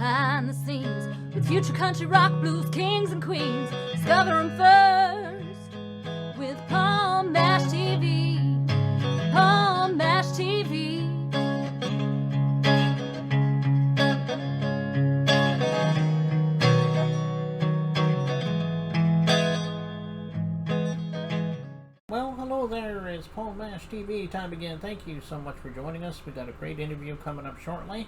behind the scenes with future country rock blues kings and queens. Discover them first with Palm Bash TV. Palm Bash TV. Well, hello there. It's Paul Bash TV time again. Thank you so much for joining us. We've got a great interview coming up shortly.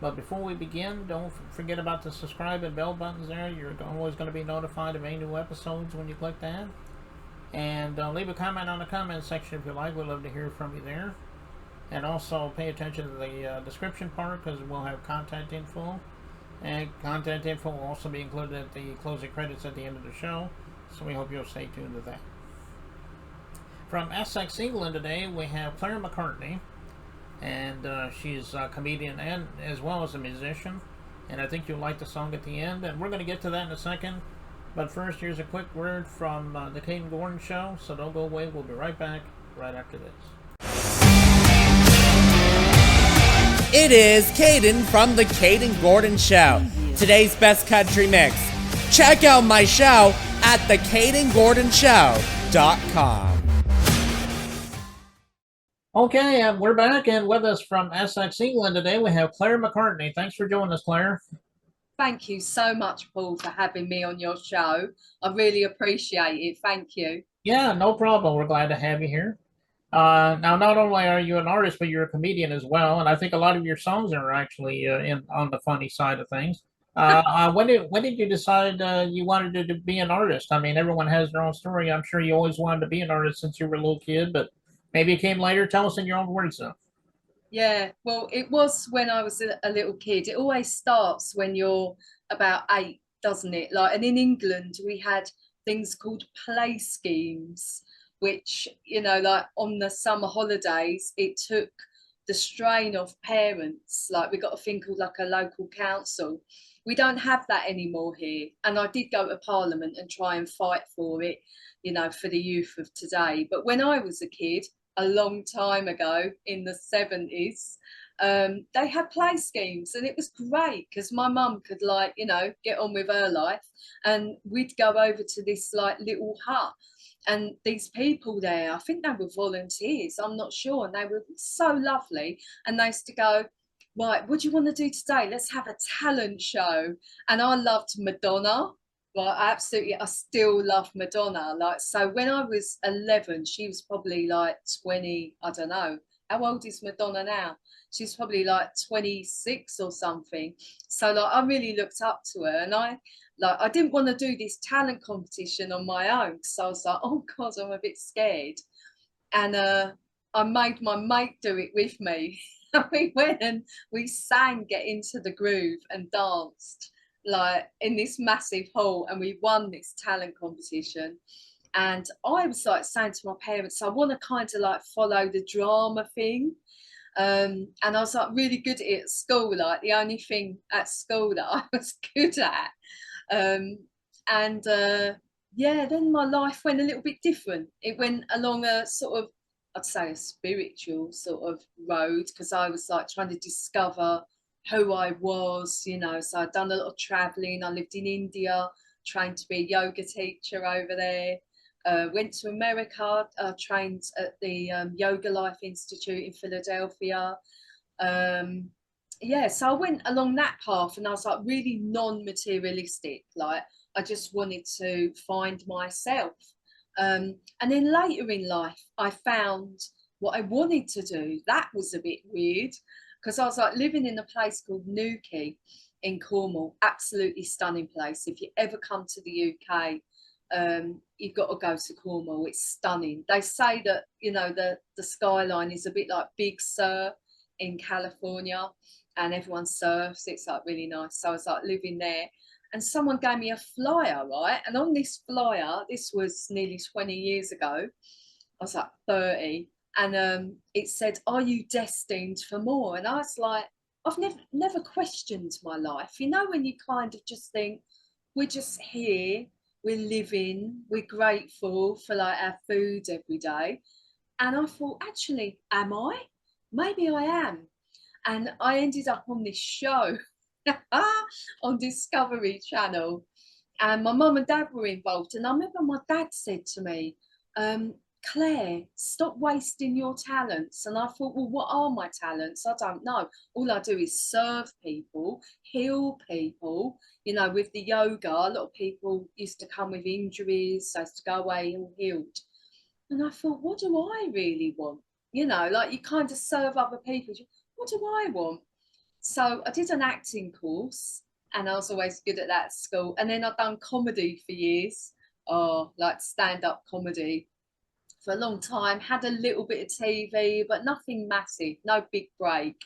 But before we begin, don't forget about the subscribe and bell buttons there. You're always going to be notified of any new episodes when you click that. And leave a comment on the comment section if you like. We'd love to hear from you there. And also pay attention to the description part, because we'll have contact info. And contact info will also be included at the closing credits at the end of the show. So we hope you'll stay tuned to that. From Essex, England today, we have Clare McCartney, and she's a comedian and as well as a musician, and I think you'll like the song at the end, and we're going to get to that in a second. But first, here's a quick word from the Caden Gordon Show, so don't go away. We'll be right back right after this. It is Caden from the Caden Gordon Show, today's best country mix. Check out my show at thecadengordonshow.com. Okay, and we're back, and with us from Essex, England today, we have Clare McCartney. Thanks for joining us, Clare. Thank you so much, Paul, for having me on your show. I really appreciate it. Thank you. Yeah, no problem. We're glad to have you here. Now, not only are you an artist, but you're a comedian as well, and I think a lot of your songs are actually on the funny side of things. When did you decide you wanted to be an artist? I mean, everyone has their own story. I'm sure you always wanted to be an artist since you were a little kid, but maybe it came later. Tell us in your own words, though. Yeah, well, it was when I was a little kid. It always starts when you're about 8, doesn't it? Like, and in England, we had things called play schemes, which, you know, like on the summer holidays, it took the strain off parents. Like, we got a thing called like a local council. We don't have that anymore here. And I did go to Parliament and try and fight for it, you know, for the youth of today. But when I was a kid, a long time ago in the 70s, they had play schemes, and it was great because my mum could, like, you know, get on with her life, and we'd go over to this like little hut, and these people there, I think they were volunteers, I'm not sure, and they were so lovely, and they used to go, right, what do you want to do today? Let's have a talent show. And I loved Madonna. Well, absolutely, I still love Madonna. Like, so when I was 11, she was probably like 20, I don't know. How old is Madonna now? She's probably like 26 or something. So like, I really looked up to her, and I didn't want to do this talent competition on my own. So I was like, oh God, I'm a bit scared. And I made my mate do it with me. We went and we sang Get Into the Groove and danced like in this massive hall, and we won this talent competition. And I was like saying to my parents, I want to kind of like follow the drama thing. And I was like really good at it at school, like the only thing at school that I was good at. Yeah, then my life went a little bit different. It went along a sort of, I'd say, a spiritual sort of road, because I was like trying to discover who I was, you know. So I'd done a lot of traveling. I lived in India, trained to be a yoga teacher over there. Went to America, trained at the Yoga Life Institute in Philadelphia. Yeah, so I went along that path, and I was like really non-materialistic. Like, I just wanted to find myself. And then later in life, I found what I wanted to do. That was a bit weird, because I was like living in a place called Newquay in Cornwall. Absolutely stunning place. If you ever come to the UK, you've got to go to Cornwall. It's stunning. They say that, you know, the skyline is a bit like Big Sur in California, and everyone surfs. It's like really nice. So I was like living there, and someone gave me a flyer, right? And on this flyer, this was nearly 20 years ago, I was like 30, and it said, "Are you destined for more?" And I was like, I've never questioned my life. You know, when you kind of just think, we're just here, we're living, we're grateful for like our food every day. And I thought, actually, am I? Maybe I am. And I ended up on this show. on Discovery Channel. And my mum and dad were involved. And I remember my dad said to me, Claire, stop wasting your talents. And I thought, well, what are my talents? I don't know. All I do is serve people, heal people. You know, with the yoga, a lot of people used to come with injuries, so to go away all healed. And I thought, what do I really want? You know, like you kind of serve other people. What do I want? So I did an acting course, and I was always good at that at school. And then I've done comedy for years, like stand-up comedy for a long time. Had a little bit of TV, but nothing massive, no big break.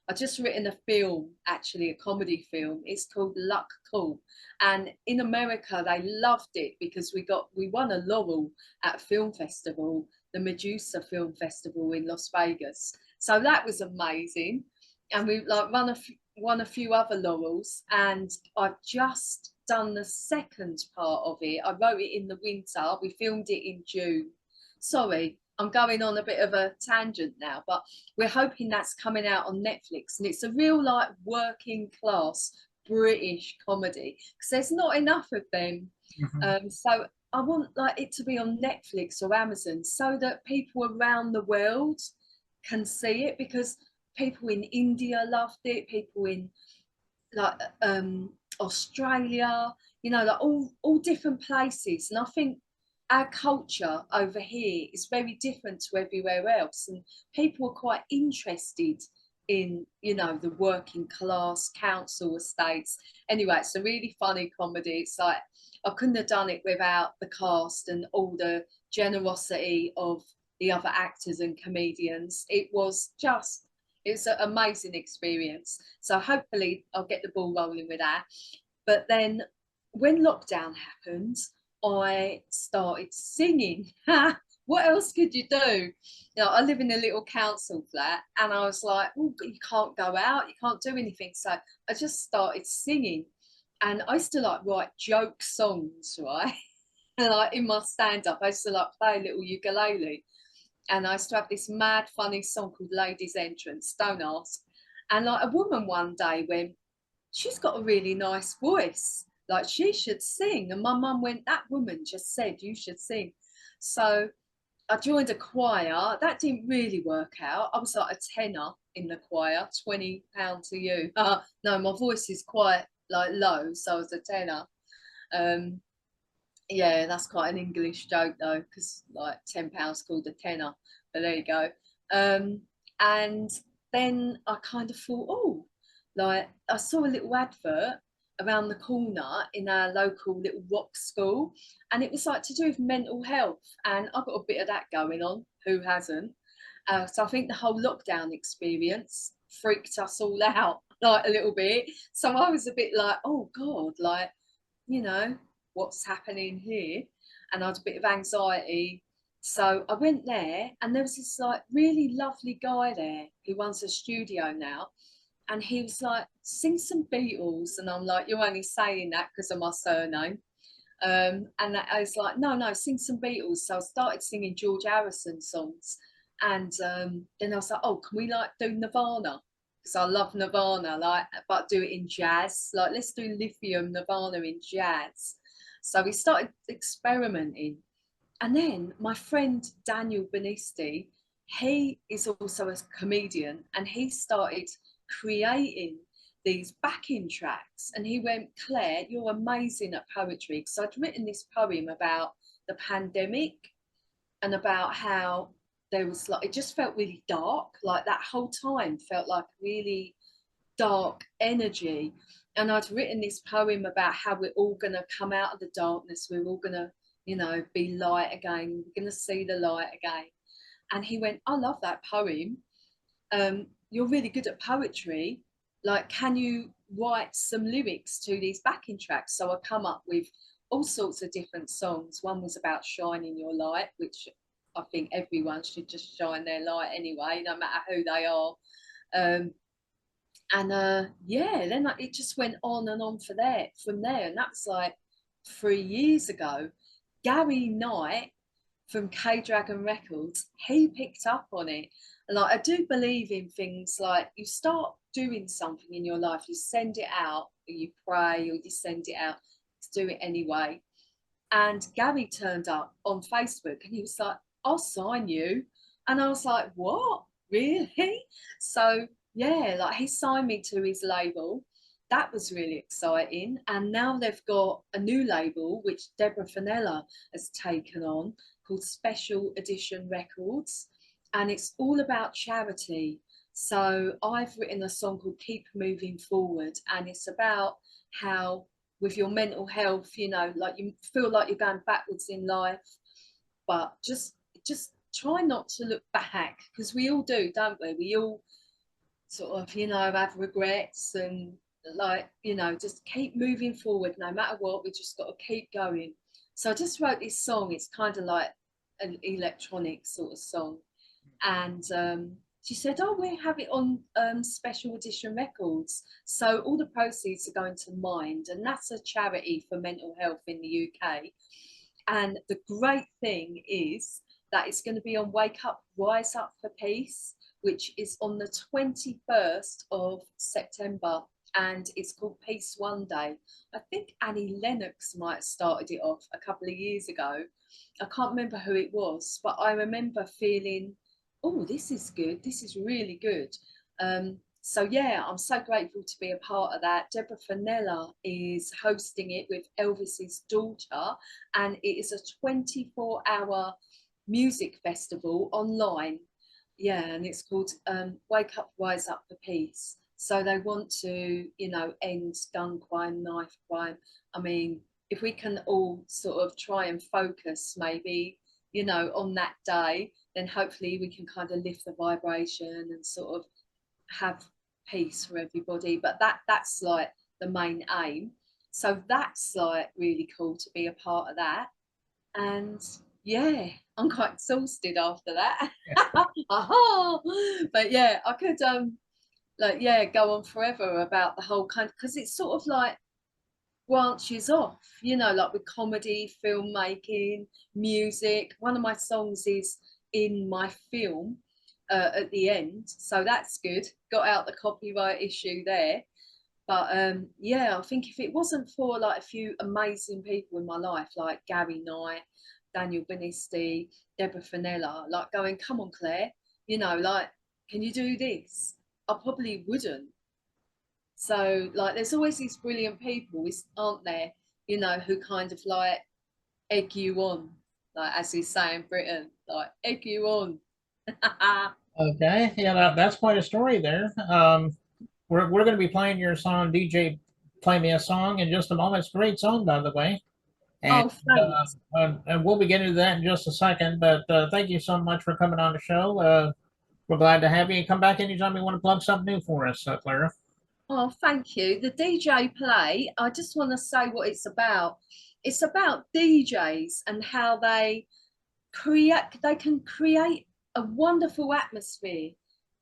I just written a film, actually a comedy film. It's called Luck Cool, and in America they loved it because we won a laurel at a film festival, the Medusa Film Festival in Las Vegas. So that was amazing, and we like won a few other laurels. And I've just done the second part of it. I wrote it in the winter. We filmed it in June. Sorry, I'm going on a bit of a tangent now, but we're hoping that's coming out on Netflix, and it's a real like working class British comedy because there's not enough of them. So I want like it to be on Netflix or Amazon so that people around the world can see it, because people in India loved it, people in like Australia, you know, like all different places. And I think our culture over here is very different to everywhere else, and people are quite interested in, you know, the working class council estates. Anyway, it's a really funny comedy. It's like I couldn't have done it without the cast and all the generosity of the other actors and comedians. It's an amazing experience. So hopefully I'll get the ball rolling with that. But then when lockdown happened, I started singing. What else could you do? You know, I live in a little council flat, and I was like, oh, you can't go out, you can't do anything. So I just started singing, and I used to like write joke songs, right? And like in my stand-up, I used to like play a little ukulele, and I used to have this mad funny song called Ladies Entrance, don't ask. And like a woman one day went, she's got a really nice voice, like she should sing. And my mum went, that woman just said you should sing. So I joined a choir. That didn't really work out. I was like a tenor in the choir, £20 to you. No, my voice is quite like low, so I was a tenor. Yeah, that's quite an English joke though, because like £10 called a tenor. But there you go. And then I kind of thought, oh, like I saw a little advert around the corner in our local little rock school, and it was like to do with mental health, and I've got a bit of that going on. Who hasn't? So I think the whole lockdown experience freaked us all out like a little bit. So I was a bit like, oh God, like, you know, what's happening here? And I had a bit of anxiety. So I went there, and there was this like really lovely guy there who runs a studio now. And he was like, sing some Beatles. And I'm like, you're only saying that because of my surname. And I was like, no, sing some Beatles. So I started singing George Harrison songs. And then I was like, oh, can we like do Nirvana? Because I love Nirvana, like, but do it in jazz. Like, let's do Lithium Nirvana in jazz. So we started experimenting. And then my friend Daniel Benisti, he is also a comedian, and he started creating these backing tracks. And he went, Claire, you're amazing at poetry. Because I'd written this poem about the pandemic and about how there was like, it just felt really dark. Like that whole time felt like really dark energy. And I'd written this poem about how we're all going to come out of the darkness. We're all going to, you know, be light again. We're going to see the light again. And he went, I love that poem. You're really good at poetry. Like, can you write some lyrics to these backing tracks? So I come up with all sorts of different songs. One was about shining your light, which I think everyone should just shine their light anyway, no matter who they are. Yeah, then it just went on and on from there. And that was like 3 years ago. Gary Knight, from K Dragon Records, he picked up on it. And like, I do believe in things like you start doing something in your life, you send it out, or you pray, or you send it out, to do it anyway. And Gary turned up on Facebook and he was like, I'll sign you. And I was like, what? Really? So yeah, like he signed me to his label. That was really exciting. And now they've got a new label, which Deborah Fenella has taken on, called Special Edition Records. And it's all about charity. So I've written a song called Keep Moving Forward. And it's about how with your mental health, you know, like you feel like you're going backwards in life, but just try not to look back, because we all do, don't we? We all sort of, you know, have regrets, and like, you know, just keep moving forward no matter what. We just got to keep going. So I just wrote this song. It's kind of like an electronic sort of song. And she said, oh, we have it on Special Edition Records. So all the proceeds are going to Mind, and that's a charity for mental health in the UK. And the great thing is that it's going to be on Wake Up, Rise Up for Peace, which is on the 21st of September. And it's called Peace One Day. I think Annie Lennox might have started it off a couple of years ago. I can't remember who it was, but I remember feeling, oh, this is good. This is really good. So yeah, I'm so grateful to be a part of that. Deborah Fenella is hosting it with Elvis's daughter, and it is a 24-hour music festival online. Yeah, and it's called Wake Up, Rise Up for Peace. So they want to, you know, end gun crime, knife crime. I mean, if we can all sort of try and focus maybe, you know, on that day, then hopefully we can kind of lift the vibration and sort of have peace for everybody. But that's like the main aim. So that's like really cool to be a part of that. And yeah, I'm quite exhausted after that. But yeah, I could like, yeah, go on forever about the whole kind, because it's sort of like branches off, you know, like with comedy, filmmaking, music. One of my songs is in my film at the end, so that's good. Got out the copyright issue there. But yeah, I think if it wasn't for like a few amazing people in my life, like Gary Knight, Daniel Benisti, Deborah Fenella, like going, come on, Claire, you know, like, can you do this? I probably wouldn't. So like, there's always these brilliant people, aren't there, you know, who kind of like egg you on, like as we say in Britain, like egg you on. Okay, yeah, that's quite a story there. We're going to be playing your song, DJ Play Me a Song, in just a moment. It's a great song, by the way. And, Oh, thanks. and we'll be getting to that in just a second. But thank you so much for coming on the show. We're glad to have you. Come back anytime you want to plug something new for us, Clara. Oh, thank you. The DJ play, I just want to say what it's about. It's about DJs and how they can create a wonderful atmosphere.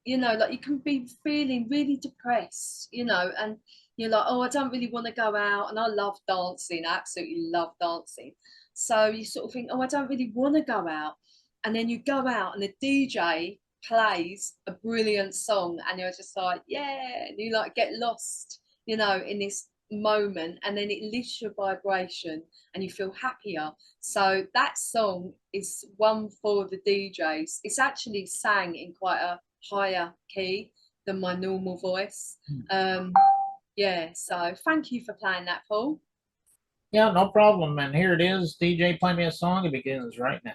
You know, like you can be feeling really depressed, you know, and you're like, oh, I don't really want to go out. And I love dancing, I absolutely love dancing. So you sort of think, oh, I don't really want to go out. And then you go out and the DJ plays a brilliant song and you're just like, yeah, and you like get lost, you know, in this moment, and then it lifts your vibration and you feel happier. So that song is one for the DJs. It's actually sang in quite a higher key than my normal voice. Yeah, so thank you for playing that, Paul. Yeah, no problem. And here it is, DJ Play Me a Song. It begins right now.